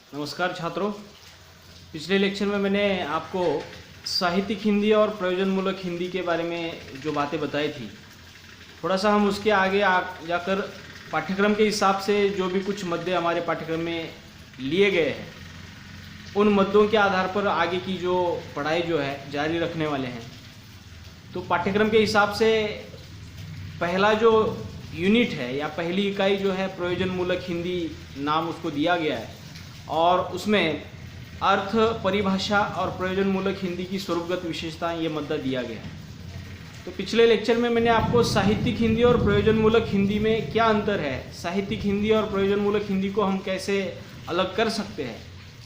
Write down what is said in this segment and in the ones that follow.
नमस्कार छात्रों। पिछले लेक्चर में मैंने आपको साहित्यिक हिंदी और प्रयोजनमूलक हिंदी के बारे में जो बातें बताई थी, थोड़ा सा हम उसके आगे जाकर पाठ्यक्रम के हिसाब से जो भी कुछ मद्दे हमारे पाठ्यक्रम में लिए गए हैं, उन मद्दों के आधार पर आगे की जो पढ़ाई जो है जारी रखने वाले हैं। तो पाठ्यक्रम के हिसाब से पहला जो यूनिट है या पहली इकाई जो है प्रयोजनमूलक हिंदी नाम उसको दिया गया है, और उसमें अर्थ, परिभाषा और प्रयोजनमूलक हिंदी की स्वरूपगत विशेषताएं ये मद्दा दिया गया है। तो पिछले लेक्चर में मैंने आपको साहित्यिक हिंदी और प्रयोजनमूलक हिंदी में क्या अंतर है, साहित्यिक हिंदी और प्रयोजनमूलक हिंदी को हम कैसे अलग कर सकते हैं,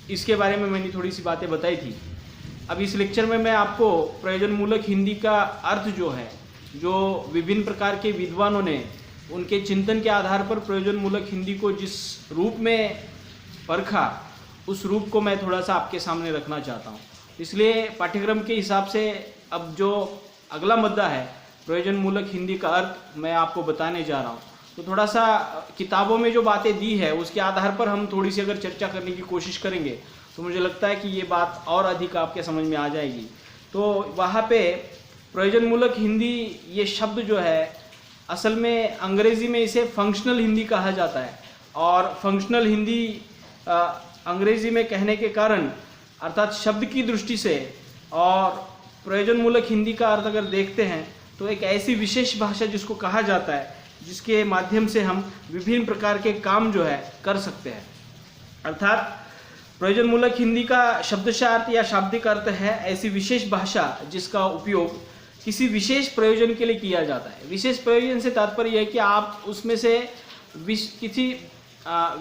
इसके बारे में मैंने थोड़ी सी बातें बताई थी। अब इस लेक्चर में मैं आपको प्रयोजनमूलक हिंदी का अर्थ जो है, जो विभिन्न प्रकार के विद्वानों ने उनके चिंतन के आधार पर प्रयोजनमूलक हिंदी को जिस रूप में परखा, उस रूप को मैं थोड़ा सा आपके सामने रखना चाहता हूँ। इसलिए पाठ्यक्रम के हिसाब से अब जो अगला मुद्दा है प्रयोजनमूलक हिंदी का अर्थ मैं आपको बताने जा रहा हूँ। तो थोड़ा सा किताबों में जो बातें दी है उसके आधार पर हम थोड़ी सी अगर चर्चा करने की कोशिश करेंगे तो मुझे लगता है कि ये बात और अधिक आपके समझ में आ जाएगी। तो वहाँ पे प्रयोजनमूलक हिंदी ये शब्द जो है, असल में अंग्रेज़ी में इसे फंक्शनल हिंदी कहा जाता है, और फंक्शनल हिंदी अंग्रेजी में कहने के कारण अर्थात शब्द की दृष्टि से और प्रयोजनमूलक हिंदी का अर्थ अगर देखते हैं तो एक ऐसी विशेष भाषा जिसको कहा जाता है जिसके माध्यम से हम विभिन्न प्रकार के काम जो है कर सकते हैं। अर्थात प्रयोजनमूलक हिंदी का शब्दशः अर्थ या शाब्दिक अर्थ है ऐसी विशेष भाषा जिसका उपयोग किसी विशेष प्रयोजन के लिए किया जाता है। विशेष प्रयोजन से तात्पर्य है कि आप उसमें से किसी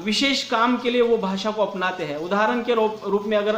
विशेष काम के लिए वो भाषा को अपनाते हैं। उदाहरण के रूप में अगर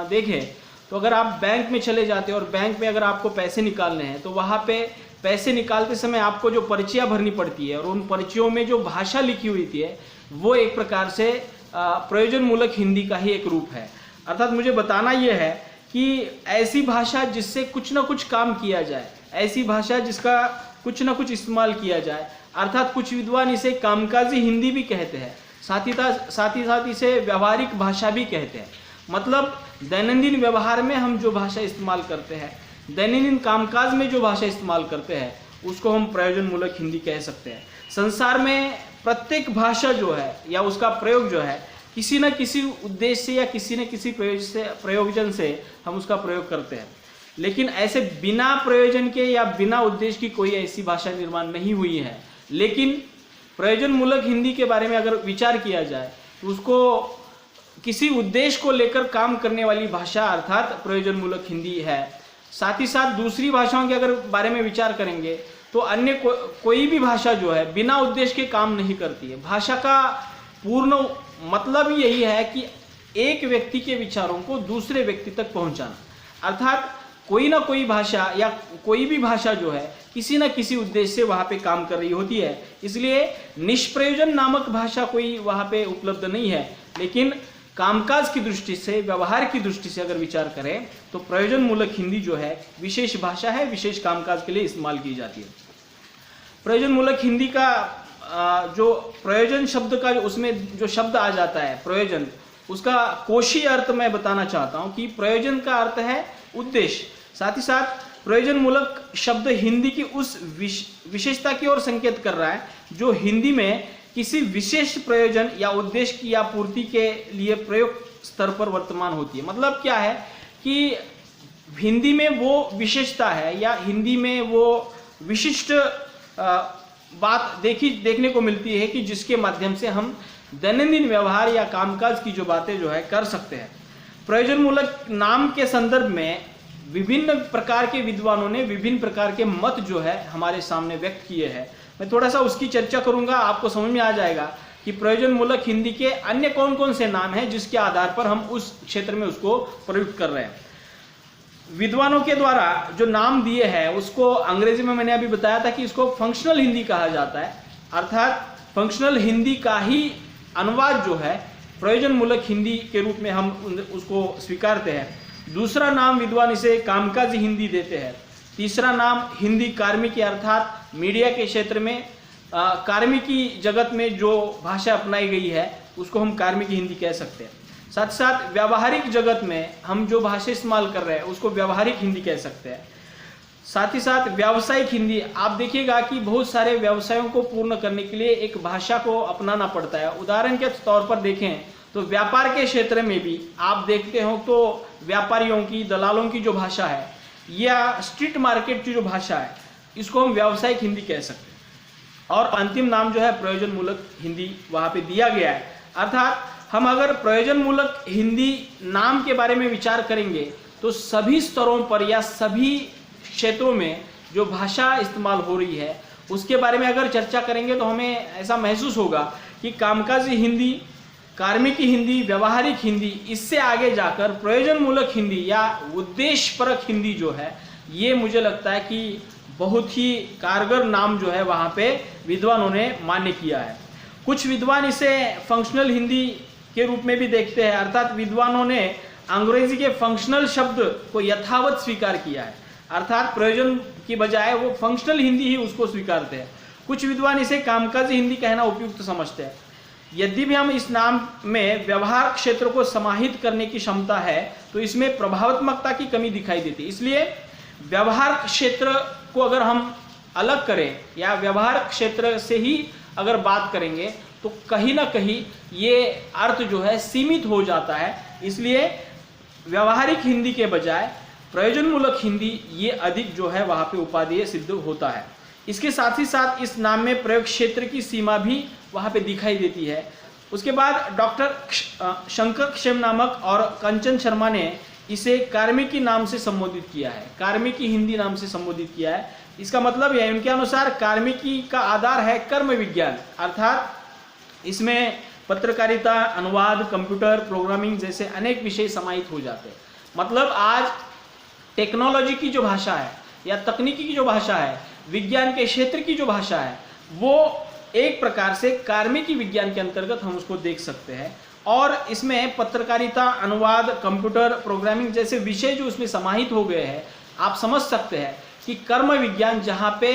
देखें तो अगर आप बैंक में चले जाते हैं और बैंक में अगर आपको पैसे निकालने हैं तो वहाँ पे पैसे निकालते समय आपको जो पर्चियाँ भरनी पड़ती है और उन पर्चियों में जो भाषा लिखी हुई थी वो एक प्रकार से प्रयोजनमूलक हिंदी का ही एक रूप है। अर्थात मुझे बताना ये है कि ऐसी भाषा जिससे कुछ ना कुछ काम किया जाए, ऐसी भाषा जिसका कुछ ना कुछ इस्तेमाल किया जाए। अर्थात कुछ विद्वान इसे कामकाजी हिंदी भी कहते हैं, साथ ही इसे व्यावहारिक भाषा भी कहते हैं। मतलब दैनंदिन व्यवहार में हम जो भाषा इस्तेमाल करते हैं, दैनंदिन कामकाज में जो भाषा इस्तेमाल करते हैं, उसको हम प्रयोजनमूलक हिंदी कह सकते हैं। संसार में प्रत्येक भाषा जो है या उसका प्रयोग जो है किसी न किसी उद्देश्य से या किसी न किसी प्रयोजन से हम उसका प्रयोग करते हैं। लेकिन ऐसे बिना प्रयोजन के या बिना उद्देश्य की कोई ऐसी भाषा निर्माण नहीं हुई है। लेकिन प्रयोजनमूलक हिंदी के बारे में अगर विचार किया जाए तो उसको किसी उद्देश्य को लेकर काम करने वाली भाषा अर्थात प्रयोजनमूलक हिंदी है। साथ ही साथ दूसरी भाषाओं के अगर बारे में विचार करेंगे तो अन्य कोई भी भाषा जो है बिना उद्देश्य के काम नहीं करती है। भाषा का पूर्ण मतलब यही है कि एक व्यक्ति के विचारों को दूसरे व्यक्ति तक पहुंचाना। अर्थात कोई ना कोई भाषा या कोई भी भाषा जो है किसी न किसी उद्देश्य से वहाँ पे काम कर रही होती है। इसलिए निष्प्रयोजन नामक भाषा कोई वहाँ पे उपलब्ध नहीं है। लेकिन कामकाज की दृष्टि से, व्यवहार की दृष्टि से अगर विचार करें तो प्रयोजनमूलक हिंदी जो है विशेष भाषा है, विशेष कामकाज के लिए इस्तेमाल की जाती है। प्रयोजनमूलक हिंदी का जो प्रयोजन शब्द का उसमें जो शब्द आ जाता है प्रयोजन, उसका कोशीय अर्थ मैं बताना चाहता हूँ कि प्रयोजन का अर्थ है उद्देश्य। साथ ही साथ प्रयोजनमूलक शब्द हिंदी की उस विशेषता की ओर संकेत कर रहा है जो हिंदी में किसी विशेष प्रयोजन या उद्देश्य की या पूर्ति के लिए प्रयोग स्तर पर वर्तमान होती है। मतलब क्या है कि हिंदी में वो विशेषता है या हिंदी में वो विशिष्ट बात देखने को मिलती है कि जिसके माध्यम से हम दैनंदिन व्यवहार या कामकाज की जो बातें जो है कर सकते हैं। प्रयोजनमूलक नाम के संदर्भ में विभिन्न प्रकार के विद्वानों ने विभिन्न प्रकार के मत जो है हमारे सामने व्यक्त किए हैं। मैं थोड़ा सा उसकी चर्चा करूंगा, आपको समझ में आ जाएगा कि प्रयोजनमूलक हिंदी के अन्य कौन कौन से नाम हैं जिसके आधार पर हम उस क्षेत्र में उसको प्रयुक्त कर रहे हैं। विद्वानों के द्वारा जो नाम दिए हैं उसको अंग्रेजी में मैंने अभी बताया था कि इसको फंक्शनल हिंदी कहा जाता है। अर्थात फंक्शनल हिंदी का ही अनुवाद जो है प्रयोजनमूलक हिंदी के रूप में हम उसको स्वीकारते हैं। दूसरा नाम विद्वान इसे कामकाजी हिंदी देते हैं। तीसरा नाम हिंदी कार्मिकी अर्थात मीडिया के क्षेत्र में कार्मिकी जगत में जो भाषा अपनाई गई है उसको हम कार्मिकी हिंदी कह सकते हैं। साथ साथ व्यावहारिक जगत में हम जो भाषा इस्तेमाल कर रहे हैं उसको व्यावहारिक हिंदी कह सकते हैं। साथ ही साथ व्यावसायिक हिंदी, आप देखिएगा कि बहुत सारे व्यवसायों को पूर्ण करने के लिए एक भाषा को अपनाना पड़ता है। उदाहरण के तौर पर देखें तो व्यापार के क्षेत्र में भी आप देखते हो तो व्यापारियों की, दलालों की जो भाषा है या स्ट्रीट मार्केट की जो भाषा है, इसको हम व्यावसायिक हिंदी कह सकते हैं। और अंतिम नाम जो है प्रयोजन मूलक हिंदी वहाँ पे दिया गया है। अर्थात हम अगर प्रयोजन मूलक हिंदी नाम के बारे में विचार करेंगे तो सभी स्तरों पर या सभी क्षेत्रों में जो भाषा इस्तेमाल हो रही है उसके बारे में अगर चर्चा करेंगे तो हमें ऐसा महसूस होगा कि कामकाजी हिंदी, कार्मिकी हिंदी, व्यावहारिक हिंदी, इससे आगे जाकर प्रयोजन मूलक हिंदी या उद्देश्यपरक हिंदी जो है, ये मुझे लगता है कि बहुत ही कारगर नाम जो है वहाँ पे विद्वानों ने मान्य किया है। कुछ विद्वान इसे फंक्शनल हिंदी के रूप में भी देखते हैं, अर्थात विद्वानों ने अंग्रेजी के फंक्शनल शब्द को यथावत स्वीकार किया है, अर्थात प्रयोजन की बजाय वो फंक्शनल हिंदी ही उसको स्वीकारते हैं। कुछ विद्वान इसे कामकाजी हिंदी कहना उपयुक्त समझते हैं। यदि भी हम इस नाम में व्यवहार क्षेत्र को समाहित करने की क्षमता है तो इसमें प्रभावात्मकता की कमी दिखाई देती है। इसलिए व्यवहार क्षेत्र को अगर हम अलग करें या व्यवहार क्षेत्र से ही अगर बात करेंगे तो कहीं ना कहीं ये अर्थ जो है सीमित हो जाता है। इसलिए व्यवहारिक हिंदी के बजाय प्रयोजन मूलक हिंदी ये अधिक जो है वहाँ पे उपादेय सिद्ध होता है। इसके साथ ही साथ इस नाम में प्रयोग क्षेत्र की सीमा भी वहाँ पे दिखाई देती है। उसके बाद डॉक्टर शंकर क्षेम नामक और कंचन शर्मा ने इसे कार्मिकी नाम से संबोधित किया है, कार्मिकी हिंदी नाम से संबोधित किया है। इसका मतलब है उनके अनुसार कार्मिकी का आधार है कर्म विज्ञान, अर्थात इसमें पत्रकारिता, अनुवाद, कंप्यूटर प्रोग्रामिंग जैसे अनेक विषय समाहित हो जाते हैं। मतलब आज टेक्नोलॉजी की जो भाषा है या तकनीकी की जो भाषा है, विज्ञान के क्षेत्र की जो भाषा है, वो एक प्रकार से कार्मिकी विज्ञान के अंतर्गत हम उसको देख सकते हैं। और इसमें पत्रकारिता, अनुवाद, कंप्यूटर प्रोग्रामिंग जैसे विषय जो उसमें समाहित हो गए हैं, आप समझ सकते हैं कि कर्म विज्ञान जहाँ पे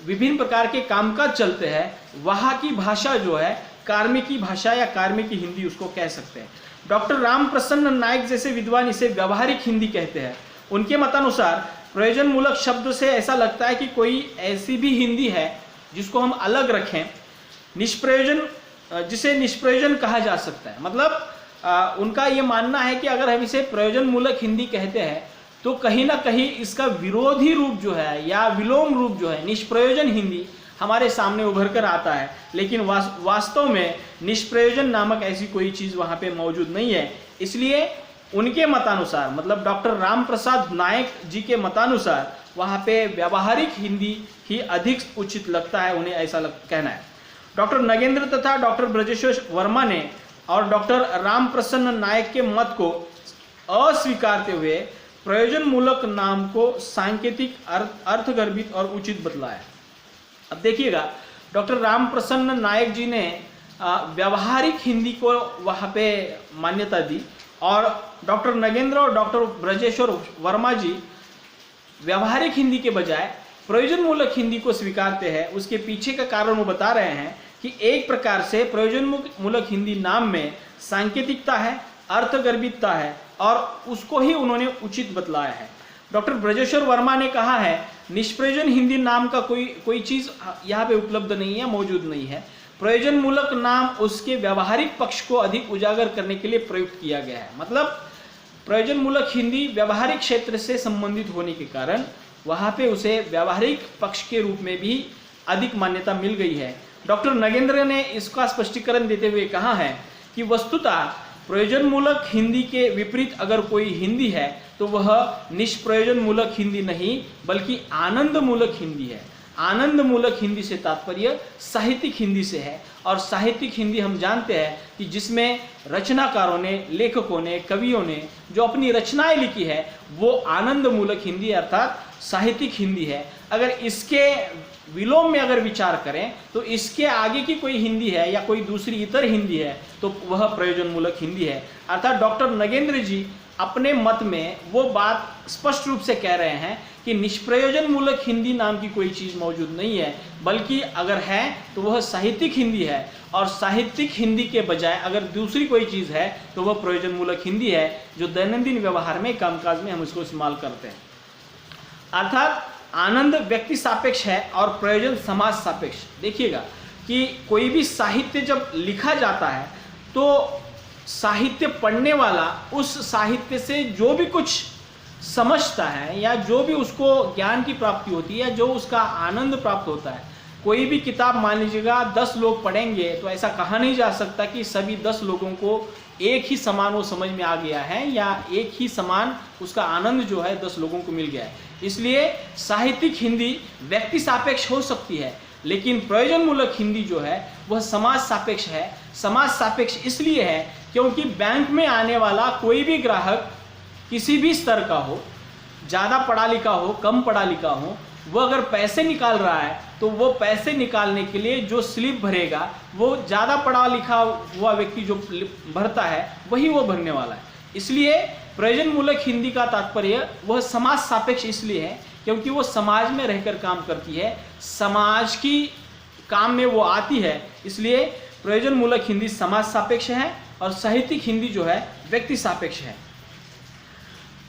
विभिन्न प्रकार के कामकाज चलते हैं, वहाँ की भाषा जो है कार्मिकी भाषा या कार्मिकी हिंदी उसको कह सकते हैं। डॉक्टर राम प्रसन्न नायक जैसे विद्वान इसे व्यावहारिक हिंदी कहते हैं। उनके मतानुसार प्रयोजन मूलक शब्द से ऐसा लगता है कि कोई ऐसी भी हिंदी है जिसको हम अलग रखें, निष्प्रयोजन, जिसे निष्प्रयोजन कहा जा सकता है। मतलब उनका ये मानना है कि अगर हम इसे प्रयोजन मूलक हिंदी कहते हैं तो कहीं ना कहीं इसका विरोधी रूप जो है या विलोम रूप जो है निष्प्रयोजन हिंदी हमारे सामने उभर कर आता है। लेकिन वास्तव में निष्प्रयोजन नामक ऐसी कोई चीज़ वहाँ पे मौजूद नहीं है। इसलिए उनके मतानुसार, मतलब डॉक्टर राम प्रसाद नायक जी के मतानुसार, वहाँ पे व्यावहारिक हिंदी ही अधिक उचित लगता है, उन्हें ऐसा कहना है। डॉक्टर नगेंद्र तथा डॉक्टर ब्रजेश्वर वर्मा ने और डॉक्टर राम प्रसन्न नायक के मत को अस्वीकारते हुए प्रयोजन मूलक नाम को सांकेतिक, अर्थगर्भित और उचित बतलाया। अब देखिएगा, डॉक्टर राम प्रसन्न नायक जी ने व्यावहारिक हिंदी को वहाँ पे मान्यता दी और डॉक्टर नगेंद्र और डॉक्टर ब्रजेश्वर वर्मा जी व्यावहारिक हिंदी के बजाय प्रयोजन मूलक हिंदी को स्वीकारते हैं। उसके पीछे का कारण वो बता रहे हैं कि एक प्रकार से प्रयोजन मूलक हिंदी नाम में सांकेतिकता है, अर्थगर्भितता है और उसको ही उन्होंने उचित बतलाया है। डॉक्टर ब्रजेश्वर वर्मा ने कहा है निष्प्रयोजन हिंदी नाम का कोई चीज़ यहाँ पे उपलब्ध नहीं है, मौजूद नहीं है। प्रयोजन मूलक नाम उसके व्यावहारिक पक्ष को अधिक उजागर करने के लिए प्रयुक्त किया गया है। मतलब प्रयोजन मूलक हिंदी व्यावहारिक क्षेत्र से संबंधित होने के कारण वहाँ पे उसे व्यावहारिक पक्ष के रूप में भी अधिक मान्यता मिल गई है। डॉक्टर नगेंद्र ने इसका स्पष्टीकरण देते हुए कहा है कि वस्तुतः प्रयोजन मूलक हिंदी के विपरीत अगर कोई हिंदी है तो वह निष्प्रयोजन मूलक हिंदी नहीं बल्कि आनंद मूलक हिंदी है। आनंद मूलक हिंदी से तात्पर्य साहित्यिक हिंदी से है और साहित्यिक हिंदी हम जानते हैं कि जिसमें रचनाकारों ने, लेखकों ने, कवियों ने जो अपनी रचनाएं लिखी है वो आनंद मूलक हिंदी अर्थात साहित्यिक हिंदी है। अगर इसके विलोम में अगर विचार करें तो इसके आगे की कोई हिंदी है या कोई दूसरी इतर हिंदी है तो वह प्रयोजन मूलक हिंदी है। अर्थात डॉक्टर नगेंद्र जी अपने मत में वो बात स्पष्ट रूप से कह रहे हैं कि निष्प्रयोजन मूलक हिंदी नाम की कोई चीज़ मौजूद नहीं है, बल्कि अगर है तो वह साहित्यिक हिंदी है, और साहित्यिक हिंदी के बजाय अगर दूसरी कोई चीज़ है तो वह प्रयोजन मूलक हिंदी है, जो दैनंदिन व्यवहार में, कामकाज में हम इसको इस्तेमाल करते हैं। अर्थात आनंद व्यक्ति सापेक्ष है और प्रयोजन समाज सापेक्ष। देखिएगा कि कोई भी साहित्य जब लिखा जाता है तो साहित्य पढ़ने वाला उस साहित्य से जो भी कुछ समझता है या जो भी उसको ज्ञान की प्राप्ति होती है, जो उसका आनंद प्राप्त होता है, कोई भी किताब मान लीजिएगा 10 लोग पढ़ेंगे तो ऐसा कहा नहीं जा सकता कि सभी 10 लोगों को एक ही समान वो समझ में आ गया है या एक ही समान उसका आनंद जो है 10 लोगों को मिल गया है। इसलिए साहित्यिक हिंदी व्यक्ति सापेक्ष हो सकती है, लेकिन प्रयोजन मूलक हिंदी जो है वह समाज सापेक्ष है। समाज सापेक्ष इसलिए है क्योंकि बैंक में आने वाला कोई भी ग्राहक किसी भी स्तर का हो, ज़्यादा पढ़ा लिखा हो, कम पढ़ा लिखा हो, वो अगर पैसे निकाल रहा है तो वो पैसे निकालने के लिए जो स्लिप भरेगा वो ज़्यादा पढ़ा लिखा हुआ व्यक्ति जो भरता है वही वो भरने वाला है। इसलिए प्रयोजन मूलक हिंदी का तात्पर्य वह समाज सापेक्ष इसलिए है क्योंकि वो समाज में रहकर काम करती है, समाज की काम में वो आती है। इसलिए प्रयोजन मूलक हिंदी समाज सापेक्ष है और साहित्यिक हिंदी जो है व्यक्ति सापेक्ष है।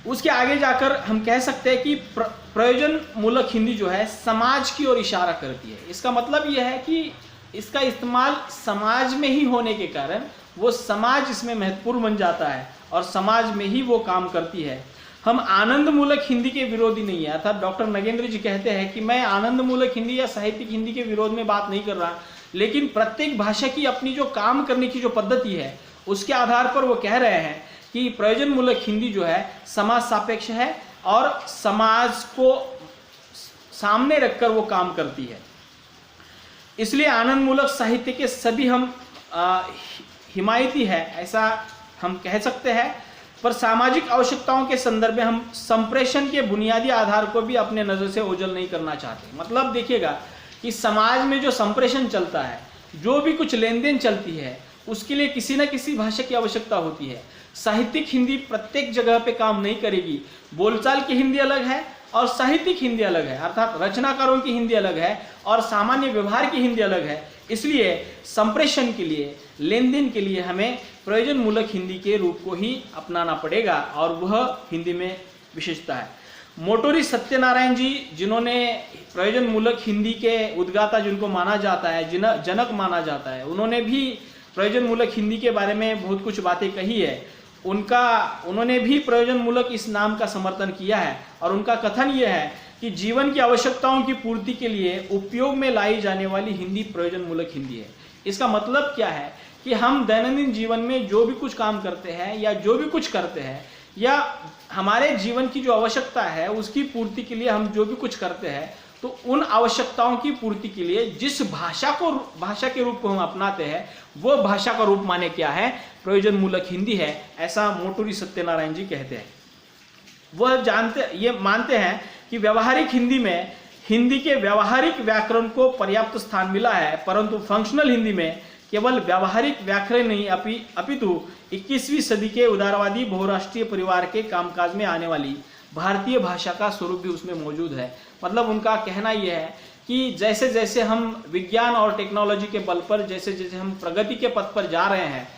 उसके आगे जाकर हम कह सकते हैं कि प्रयोजन मूलक हिंदी जो है समाज की ओर इशारा करती है। इसका मतलब यह है कि इसका इस्तेमाल समाज में ही होने के कारण वो समाज इसमें महत्वपूर्ण बन जाता है और समाज में ही वो काम करती है। हम आनंद मूलक हिंदी के विरोधी नहीं है, अर्थात डॉक्टर नगेंद्र जी कहते हैं कि मैं आनंद मूलक हिंदी या साहित्यिक हिंदी के विरोध में बात नहीं कर रहा, लेकिन प्रत्येक भाषा की अपनी जो काम करने की जो पद्धति है उसके आधार पर वो कह रहे हैं कि प्रयोजन मूलक हिंदी जो है समाज सापेक्ष है और समाज को सामने रखकर वो काम करती है। इसलिए आनंद मूलक साहित्य के सभी हम हिमायती है ऐसा हम कह सकते हैं, पर सामाजिक आवश्यकताओं के संदर्भ में हम संप्रेषण के बुनियादी आधार को भी अपने नज़र से ओझल नहीं करना चाहते। मतलब देखिएगा कि समाज में जो संप्रेषण चलता है, जो भी कुछ लेन देन चलती है, उसके लिए किसी न किसी भाषा की आवश्यकता होती है। साहित्यिक हिंदी प्रत्येक जगह पे काम नहीं करेगी। बोलचाल की हिंदी अलग है और साहित्यिक हिंदी अलग है, अर्थात रचनाकारों की हिंदी अलग है और सामान्य व्यवहार की हिंदी अलग है। इसलिए संप्रेषण के लिए, लेन देन के लिए हमें प्रयोजन मूलक हिंदी के रूप को ही अपनाना पड़ेगा और वह हिंदी में विशेषता है। मोटोरी सत्यनारायण जी, जिन्होंने प्रयोजन मूलक हिंदी के उद्गाता जिनको माना जाता है, जनक माना जाता है, उन्होंने भी प्रयोजन मूलक हिंदी के बारे में बहुत कुछ बातें कही है। उन्होंने भी प्रयोजन मूलक इस नाम का समर्थन किया है और उनका कथन यह है कि जीवन की आवश्यकताओं की पूर्ति के लिए उपयोग में लाई जाने वाली हिंदी प्रयोजन मूलक हिंदी है। इसका मतलब क्या है कि हम दैनंदिन जीवन में जो भी कुछ काम करते हैं या जो भी कुछ करते हैं या हमारे जीवन की जो आवश्यकता है उसकी पूर्ति के लिए हम जो भी कुछ करते हैं, तो उन आवश्यकताओं की पूर्ति के लिए जिस भाषा के रूप को हम अपनाते हैं वो भाषा का रूप माने क्या है, प्रयोजन मूलक हिंदी है, ऐसा मोटोरी सत्यनारायण जी कहते हैं। वह ये मानते हैं कि व्यवहारिक हिंदी में हिंदी के व्यवहारिक व्याकरण को पर्याप्त स्थान मिला है, परंतु फंक्शनल हिंदी में केवल व्यवहारिक व्याकरण नहीं अपितु 21वीं सदी के उदारवादी बहुराष्ट्रीय परिवार के कामकाज में आने वाली भारतीय भाषा का स्वरूप भी उसमें मौजूद है। मतलब उनका कहना यह है कि जैसे जैसे हम विज्ञान और टेक्नोलॉजी के बल पर जैसे जैसे हम प्रगति के पथ पर जा रहे हैं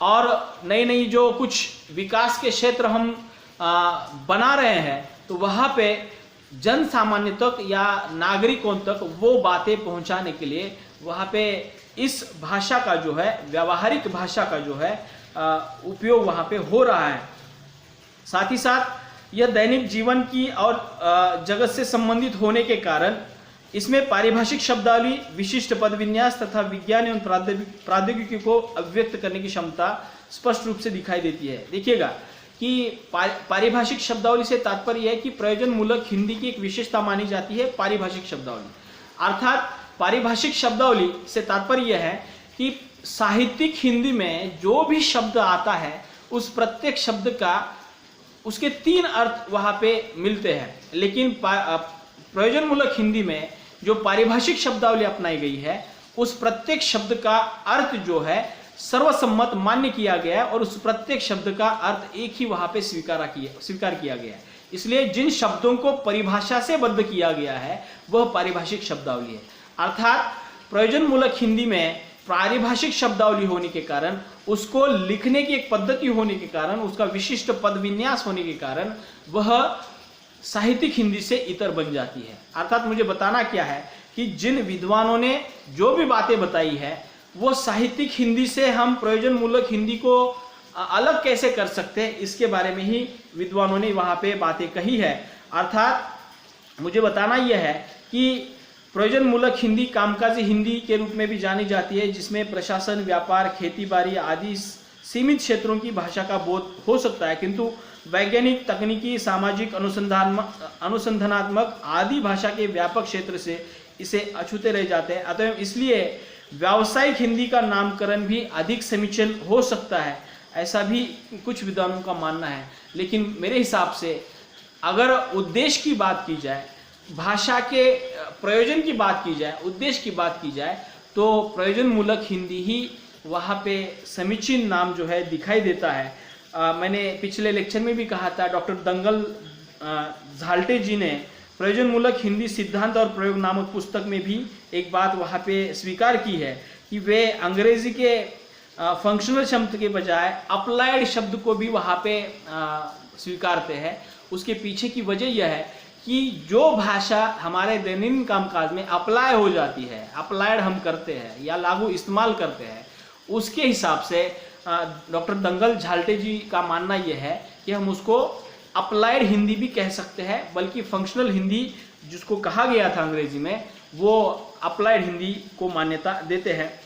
और नई नई जो कुछ विकास के क्षेत्र हम बना रहे हैं, तो वहाँ पे जन सामान्य तक या नागरिकों तक वो बातें पहुँचाने के लिए वहाँ पे इस भाषा का जो है, व्यावहारिक भाषा का जो है उपयोग वहाँ पे हो रहा है। साथ ही साथ यह दैनिक जीवन की और जगत से संबंधित होने के कारण इसमें पारिभाषिक शब्दावली, विशिष्ट पद विन्यास तथा विज्ञान एवं प्रौद्योगिकी को अभिव्यक्त करने की क्षमता स्पष्ट रूप से दिखाई देती है। देखिएगा कि पारिभाषिक शब्दावली से तात्पर्य है कि प्रयोजन मूलक हिंदी की एक विशेषता मानी जाती है पारिभाषिक शब्दावली। अर्थात पारिभाषिक शब्दावली से तात्पर्य है कि साहित्यिक हिंदी में जो भी शब्द आता है उस प्रत्येक शब्द का उसके 3 अर्थ वहाँ पे मिलते हैं, लेकिन प्रयोजन मूलक हिंदी में जो पारिभाषिक शब्दावली अपनाई गई है उस प्रत्येक शब्द का अर्थ जो है सर्वसम्मत मान्य किया गया है और उस प्रत्येक शब्द का अर्थ एक ही वहां पे स्वीकार किया गया है। इसलिए जिन शब्दों को परिभाषा से बद्ध किया गया है वह पारिभाषिक शब्दावली है। अर्थात प्रयोजन मूलक हिंदी में पारिभाषिक शब्दावली होने के कारण, उसको लिखने की एक पद्धति होने के कारण, उसका विशिष्ट पद विन्यास होने के कारण वह साहित्यिक हिंदी से इतर बन जाती है। अर्थात मुझे बताना क्या है कि जिन विद्वानों ने जो भी बातें बताई है वो साहित्यिक हिंदी से हम प्रयोजन मूलक हिंदी को अलग कैसे कर सकते हैं, इसके बारे में ही विद्वानों ने वहाँ पे बातें कही है। अर्थात मुझे बताना यह है कि प्रयोजन मूलक हिंदी कामकाजी हिंदी के रूप में भी जानी जाती है, जिसमें प्रशासन, व्यापार, खेतीबाड़ी आदि सीमित क्षेत्रों की भाषा का बोध हो सकता है, किंतु वैज्ञानिक, तकनीकी, सामाजिक, अनुसंधानात्मक आदि भाषा के व्यापक क्षेत्र से इसे अछूते रह जाते हैं। अतः इसलिए व्यावसायिक हिंदी का नामकरण भी अधिक समीचीन हो सकता है, ऐसा भी कुछ विद्वानों का मानना है। लेकिन मेरे हिसाब से अगर उद्देश्य की बात की जाए, भाषा के प्रयोजन की बात की जाए, उद्देश्य की बात की जाए, तो प्रयोजन मूलक हिंदी ही वहाँ पे समीचीन नाम जो है दिखाई देता है। मैंने पिछले लेक्चर में भी कहा था, डॉक्टर दंगल झाल्टे जी ने प्रयोजन मूलक हिंदी सिद्धांत और प्रयोग नामक पुस्तक में भी एक बात वहाँ पे स्वीकार की है कि वे अंग्रेजी के फंक्शनल शब्द के बजाय अप्लाइड शब्द को भी वहाँ पे स्वीकारते हैं। उसके पीछे की वजह यह है कि जो भाषा हमारे दैनंदिन कामकाज में अप्लाई हो जाती है, अप्लाइड हम करते हैं या लागू इस्तेमाल करते हैं, उसके हिसाब से डॉक्टर दंगल झाल्टे जी का मानना यह है कि हम उसको अप्लाइड हिंदी भी कह सकते हैं, बल्कि फंक्शनल हिंदी जिसको कहा गया था अंग्रेजी में, वो अप्लाइड हिंदी को मान्यता देते हैं।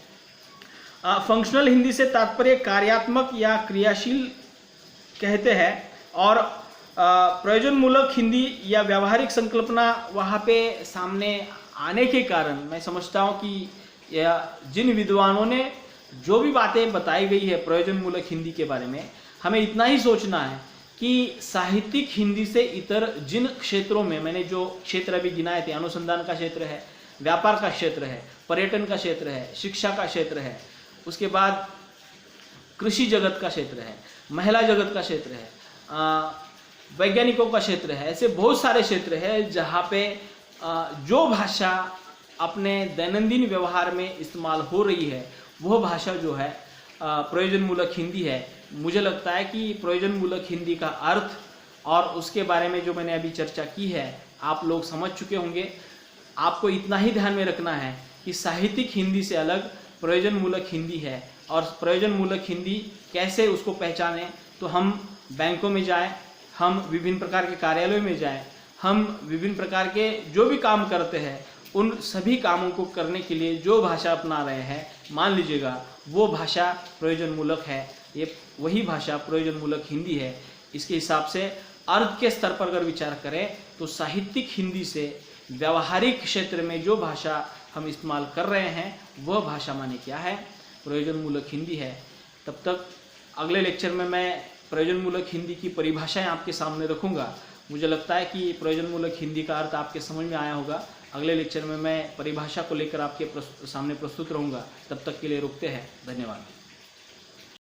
फंक्शनल हिंदी से तात्पर्य कार्यात्मक या क्रियाशील कहते हैं, और प्रयोजन मूलक हिंदी या व्यावहारिक संकल्पना वहाँ पे सामने आने के कारण मैं समझता हूँ कि जिन विद्वानों ने जो भी बातें बताई गई है प्रयोजन मूलक हिंदी के बारे में, हमें इतना ही सोचना है कि साहित्यिक हिंदी से इतर जिन क्षेत्रों में मैंने जो क्षेत्र अभी गिनाए थे, अनुसंधान का क्षेत्र है, व्यापार का क्षेत्र है, पर्यटन का क्षेत्र है, शिक्षा का क्षेत्र है, उसके बाद कृषि जगत का क्षेत्र है, महिला जगत का क्षेत्र है, वैज्ञानिकों का क्षेत्र है, ऐसे बहुत सारे क्षेत्र हैं जहाँ पे जो भाषा अपने दैनंदिन व्यवहार में इस्तेमाल हो रही है वह भाषा जो है प्रयोजन मूलक हिंदी है। मुझे लगता है कि प्रयोजन मूलक हिंदी का अर्थ और उसके बारे में जो मैंने अभी चर्चा की है आप लोग समझ चुके होंगे। आपको इतना ही ध्यान में रखना है कि साहित्यिक हिंदी से अलग प्रयोजन मूलक हिंदी है, और प्रयोजन मूलक हिंदी कैसे उसको पहचानें, तो हम बैंकों में जाएं, हम विभिन्न प्रकार के कार्यालयों में जाएं, हम विभिन्न प्रकार के जो भी काम करते हैं उन सभी कामों को करने के लिए जो भाषा अपना रहे हैं, मान लीजिएगा वो भाषा प्रयोजन मूलक है, ये वही भाषा प्रयोजन मूलक हिंदी है। इसके हिसाब से अर्थ के स्तर पर अगर विचार करें तो साहित्यिक हिंदी से व्यावहारिक क्षेत्र में जो भाषा हम इस्तेमाल कर रहे हैं वह भाषा माने क्या है, प्रयोजन मूलक हिंदी है। तब तक अगले लेक्चर में मैं प्रयोजन मूलक हिंदी की परिभाषाएं आपके सामने रखूंगा। मुझे लगता है कि प्रयोजन मूलक हिंदी का अर्थ आपके समझ में आया होगा। अगले लेक्चर में मैं परिभाषा को लेकर आपके सामने प्रस्तुत रहूंगा। तब तक के लिए रुकते हैं। धन्यवाद।